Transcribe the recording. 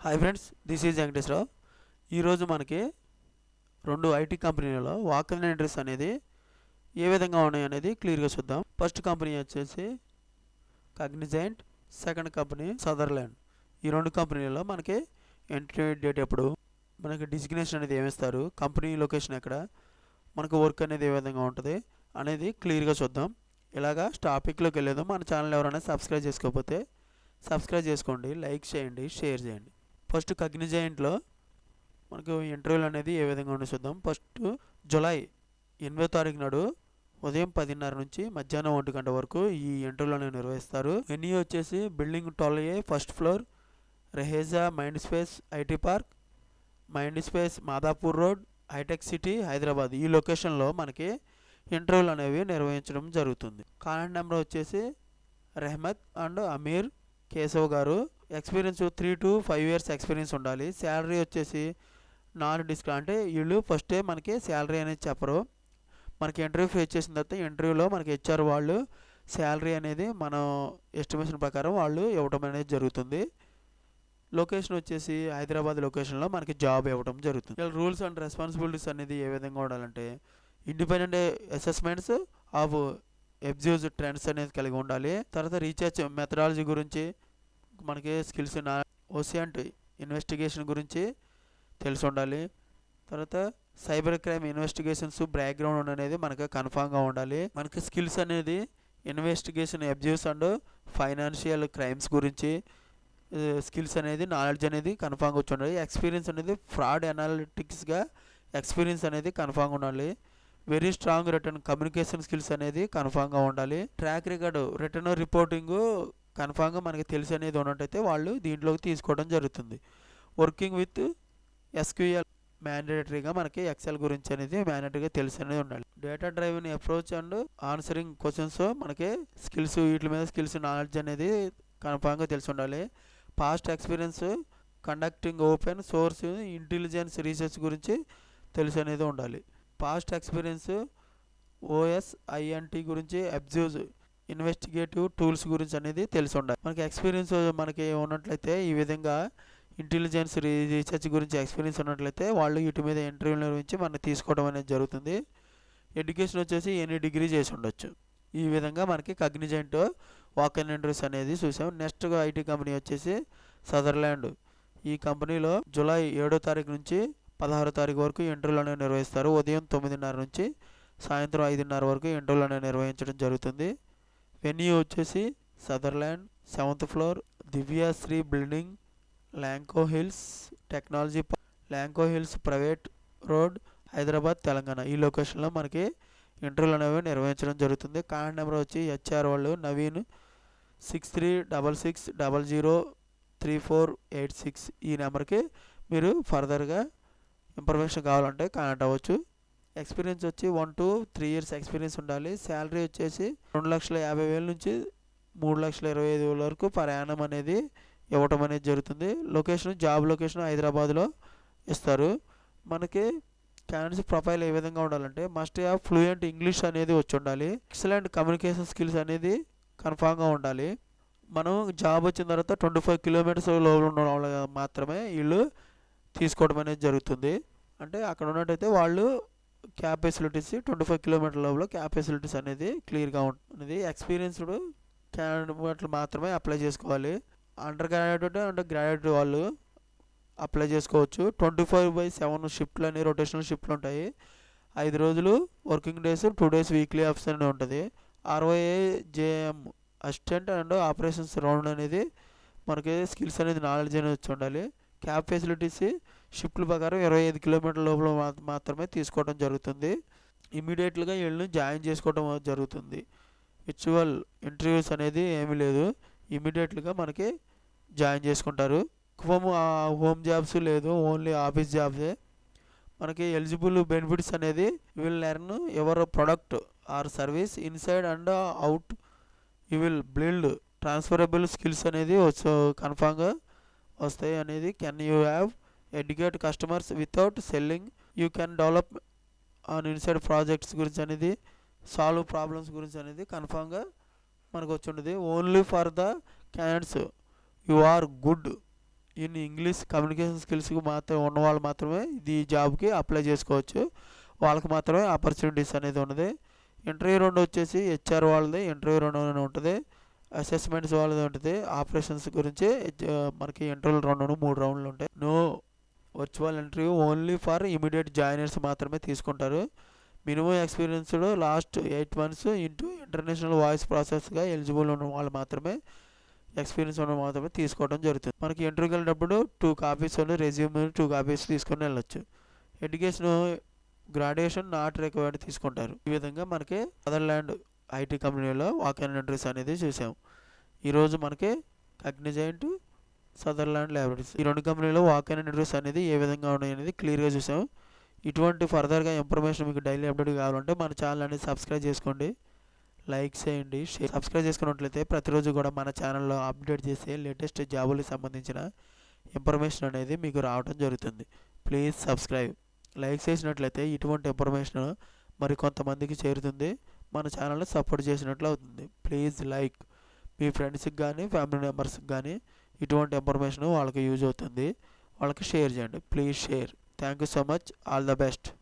Hi friends, this is Venkateswara Rao. ఈరోజు మనకి రెండు ఐటీ కంపెనీలలో వాక్-ఇన్ ఇంటర్వ్యూస్ అనేది ఏ విధంగా ఉన్నాయి అనేది క్లియర్గా చూద్దాం. ఫస్ట్ కంపెనీ వచ్చేసి కాగ్నిజెంట్, సెకండ్ కంపెనీ సదర్లాండ్. ఈ రెండు కంపెనీలలో మనకి ఇంటర్వ్యూ డేట్ ఎప్పుడు, మనకి డిజిగ్నేషన్ అనేది ఏమిస్తారు, కంపెనీ లొకేషన్ ఎక్కడ, మనకు వర్క్ అనేది ఏ విధంగా ఉంటుంది అనేది క్లియర్గా చూద్దాం. ఇలాగా టాపిక్లోకి వెళ్ళేది. మన ఛానల్ ఎవరైనా సబ్స్క్రైబ్ చేసుకోకపోతే సబ్స్క్రైబ్ చేసుకోండి, లైక్ చేయండి, షేర్ చేయండి. ఫస్ట్ కాగ్నిజెంట్లో మనకు ఇంటర్వ్యూలు అనేది ఏ విధంగా ఉండి చూద్దాం. ఫస్ట్ జూలై 8వ తారీఖు నాడు ఉదయం 10:30 నుంచి మధ్యాహ్నం 1 గంట వరకు ఈ ఇంటర్వ్యూలు అనేవి నిర్వహిస్తారు. వెన్యూ వచ్చేసి building 12A first floor, Raheja mind space IT park, mind space Madhapur road, hitech city, Hyderabad. ఈ లొకేషన్లో మనకి ఇంటర్వ్యూలు అనేవి నిర్వహించడం జరుగుతుంది. కాంటాక్ట్ నెంబర్ వచ్చేసి రెహమత్ అండ్ అమీర్ కేశవ్ గారు. ఎక్స్పీరియన్స్ 3 to 5 years ఎక్స్పీరియన్స్ ఉండాలి. శాలరీ వచ్చేసి నాన్ డిస్కౌంట్, అంటే వీళ్ళు ఫస్టే మనకి శాలరీ అనేది చెప్పరు. మనకి ఇంటర్వ్యూ ఫేస్ చేసిన తర్వాత ఇంటర్వ్యూలో మనకి హెచ్ఆర్ వాళ్ళు శాలరీ అనేది మనం ఎస్టిమేషన్ ప్రకారం వాళ్ళు ఇవ్వడం అనేది జరుగుతుంది. లొకేషన్ వచ్చేసి హైదరాబాద్ లొకేషన్లో మనకి జాబ్ ఇవ్వడం జరుగుతుంది. ఇలా రూల్స్ అండ్ రెస్పాన్సిబిలిటీస్ అనేది ఏ విధంగా ఉండాలంటే ఇండిపెండెంట్ అసెస్మెంట్స్ ఆఫ్ ఎబ్జ్యూజ్ ట్రెండ్స్ అనేది కలిగి ఉండాలి. తర్వాత రీసెర్చ్ మెథడాలజీ గురించి మనకి స్కిల్స్, ఓసియంట్ ఇన్వెస్టిగేషన్ గురించి తెలిసి ఉండాలి. తర్వాత సైబర్ క్రైమ్ ఇన్వెస్టిగేషన్స్ బ్యాక్గ్రౌండ్ అనేది మనకు కన్ఫామ్గా ఉండాలి. మనకి స్కిల్స్ అనేది investigation abuse and financial crimes గురించి స్కిల్స్ అనేది నాలెడ్జ్ అనేది కన్ఫామ్గా వచ్చి ఉండాలి. ఎక్స్పీరియన్స్ అనేది ఫ్రాడ్ అనాలిటిక్స్గా ఎక్స్పీరియన్స్ అనేది కన్ఫామ్గా ఉండాలి. Very strong return communication skills అనేది కన్ఫామ్గా ఉండాలి. ట్రాక్ రికార్డు రిటర్న్ రిపోర్టింగ్ కన్ఫామ్గా మనకి తెలిసి అనేది ఉన్నట్టయితే వాళ్ళు దీంట్లోకి తీసుకోవడం జరుగుతుంది. వర్కింగ్ విత్ ఎస్క్యూఎల్ మ్యాండేటరీగా మనకి ఎక్సెల్ గురించి అనేది మ్యాండేటరీగా తెలిసి అనేది ఉండాలి. Data driven approach and answering questions మనకి స్కిల్స్, వీటి మీద స్కిల్స్ నాలెడ్జ్ అనేది కన్ఫామ్గా తెలిసి ఉండాలి. Past experience conducting open source intelligence research గురించి తెలిసి అనేది ఉండాలి. పాస్ట్ ఎక్స్పీరియన్స్ OSINT గురించి అబ్జ్యూజ్ ఇన్వెస్టిగేటివ్ టూల్స్ గురించి అనేది తెలిసి ఉండాలి. మనకి ఎక్స్పీరియన్స్ మనకి ఉన్నట్లయితే ఈ విధంగా ఇంటెలిజెన్స్ రీసెర్చ్ గురించి ఎక్స్పీరియన్స్ ఉన్నట్లయితే వాళ్ళు వీటి మీద ఇంటర్వ్యూ నిర్వహించి మనం తీసుకోవడం అనేది జరుగుతుంది. ఎడ్యుకేషన్ వచ్చేసి ఎనీ డిగ్రీ చేసి ఉండొచ్చు. ఈ విధంగా మనకి కాగ్నిజెంట్ వాక్-ఇన్ ఇంటర్వ్యూస్ అనేది చూసాం. నెక్స్ట్ ఐటీ కంపెనీ వచ్చేసి సదర్లాండ్. ఈ కంపెనీలో జూలై 7వ తారీఖు నుంచి 16వ తారీఖు వరకు ఇంటర్వ్యూలు అనేవి నిర్వహిస్తారు. ఉదయం 9:30 నుంచి సాయంత్రం 5:30 వరకు ఇంటర్వ్యూలు అనేవి నిర్వహించడం జరుగుతుంది. వెన్యూ వచ్చేసి Sutherland 7th floor, Divyasree building, Lanco hills technology, Lanco hills private road, Hyderabad, Telangana. ఈ లొకేషన్లో మనకి ఇంటర్వ్యూలు అనేవి నిర్వహించడం జరుగుతుంది. కాంటాక్ట్ నెంబర్ వచ్చి హెచ్ఆర్ వాళ్ళు నవీన్ 6366003486. ఈ నెంబర్కి మీరు ఫర్దర్గా ఇన్ఫర్మేషన్ కావాలంటే కాంటాక్ట్ అవ్వచ్చు. ఎక్స్పీరియన్స్ వచ్చి 1 to 3 years ఎక్స్పీరియన్స్ ఉండాలి. శాలరీ వచ్చేసి 2,50,000 నుంచి 3,25,000 వరకు ప్రయాణం అనేది ఇవ్వటం అనేది జరుగుతుంది. లొకేషన్ జాబ్ లొకేషన్ హైదరాబాద్లో ఇస్తారు. మనకి క్యాండిడేట్స్ ప్రొఫైల్ ఏ విధంగా ఉండాలంటే మస్ట్ హ్యావ్ ఫ్లూయెంట్ ఇంగ్లీష్ అనేది వచ్చి ఉండాలి. ఎక్సలెంట్ కమ్యూనికేషన్ స్కిల్స్ అనేది కన్ఫామ్గా ఉండాలి. మనం జాబ్ వచ్చిన తర్వాత 25 kilometers లోపల ఉన్న వాళ్ళు మాత్రమే వీళ్ళు తీసుకోవడం అనేది జరుగుతుంది. అంటే అక్కడ ఉన్నట్టయితే వాళ్ళు క్యాబ్ ఫెసిలిటీస్ 25 kilometers లోపల క్యాబ్ ఫెసిలిటీస్ అనేది క్లియర్గా ఉంటుంది. ఎక్స్పీరియన్స్డ్ క్యాండిడేట్లు మాత్రమే అప్లై చేసుకోవాలి. అండర్ గ్రాడ్యుయేట్ అండ్ గ్రాడ్యుయేట్ వాళ్ళు అప్లై చేసుకోవచ్చు. 24/7 షిఫ్ట్లు అని రొటేషనల్ షిఫ్ట్లు ఉంటాయి. 5 రోజులు working days, 2 days weekly offs అని ఉంటుంది. ROAJM assistant and operations round అనేది మనకి స్కిల్స్ అనేది నాలెడ్జ్ అనేది వచ్చి ఉండాలి. క్యాబ్ ఫెసిలిటీస్ షిఫ్ట్ల ప్రకారం 25 kilometers లోపల మాత్రమే తీసుకోవడం జరుగుతుంది. ఇమీడియట్గా వీళ్ళని జాయిన్ చేసుకోవడం జరుగుతుంది. విర్చువల్ ఇంటర్వ్యూస్ అనేది ఏమీ లేదు, ఇమీడియట్గా మనకి జాయిన్ చేసుకుంటారు. హోమ్ జాబ్స్ లేదు, ఓన్లీ ఆఫీస్ జాబ్సే. మనకి ఎలిజిబుల్ బెనిఫిట్స్ అనేది will learn your product or service inside and out, you will build transferable skills అనేది కన్ఫామ్గా వస్తాయి అనేది. Can you have educate customers without selling, you can develop on inside projects గురించి అనేది, solve problems గురించి అనేది కన్ఫామ్గా మనకు వచ్చి ఉండదు. Only for the candidates you are good in English communication స్కిల్స్కి మాత్రం ఉన్నవాళ్ళు మాత్రమే ఇది జాబ్కి అప్లై చేసుకోవచ్చు. వాళ్ళకి మాత్రమే ఆపర్చునిటీస్ అనేది ఉన్నది. ఇంటర్వ్యూ రౌండ్ వచ్చేసి హెచ్ఆర్ వాళ్ళది ఇంటర్వ్యూ రౌండ్ అని ఉంటుంది. అసెస్మెంట్స్ వాళ్ళది ఉంటుంది. ఆపరేషన్స్ గురించి మనకి ఇంటర్వ్యూ రౌండ్ 3 రౌండ్లు ఉంటాయి. No virtual interview only for immediate joiners మాత్రమే తీసుకుంటారు. Minimum experienced last 8 months into international voice ప్రాసెస్గా ఎలిజిబుల్ ఉన్న వాళ్ళు మాత్రమే ఎక్స్పీరియన్స్ ఉన్న మాత్రమే తీసుకోవడం జరుగుతుంది. మనకి ఇంటర్వ్యూకి వెళ్ళినప్పుడు 2 copies రెజ్యూమ్ 2 copies తీసుకొని వెళ్ళొచ్చు. ఎడ్యుకేషన్ గ్రాడ్యుయేషన్ నాట్ రిక్వైర్డ్ తీసుకుంటారు. ఈ విధంగా మనకి అదర్లాండ్ ఐటీ కంపెనీలో వాక్ ఇన్ ఇంటర్వ్యూస్ అనేది చూసాం. ఈరోజు మనకి కాగ్నిజెంట్ సదర్లాండ్ ల్యాబొరేటరీస్ ఈ 2 కంపెనీలో వాక్ ఇన్ ఇంటర్వ్యూస్ అనేది ఏ విధంగా ఉన్నాయి అనేది క్లియర్గా చూసాం. ఇటువంటి ఫర్దర్గా ఇన్ఫర్మేషన్ మీకు డైలీ అప్డేట్ కావాలంటే మన ఛానల్ అనేది సబ్స్క్రైబ్ చేసుకోండి, లైక్ చేయండి, సబ్స్క్రైబ్ చేసుకున్నట్లయితే ప్రతిరోజు కూడా మన ఛానల్లో అప్డేట్ చేసే లేటెస్ట్ జాబులకు సంబంధించిన ఇన్ఫర్మేషన్ అనేది మీకు రావడం జరుగుతుంది. Please subscribe. లైక్ చేసినట్లయితే ఇటువంటి ఇన్ఫర్మేషన్ మరి కొంతమందికి చేరుతుంది, మన ఛానల్ని సపోర్ట్ చేసినట్లు అవుతుంది. Please like. మీ ఫ్రెండ్స్కి కానీ ఫ్యామిలీ మెంబర్స్కి కానీ ఇటువంటి ఇన్ఫర్మేషన్ వాళ్ళకి యూజ్ అవుతుంది, వాళ్ళకి షేర్ చేయండి. Please share. Thank you so much. All the best.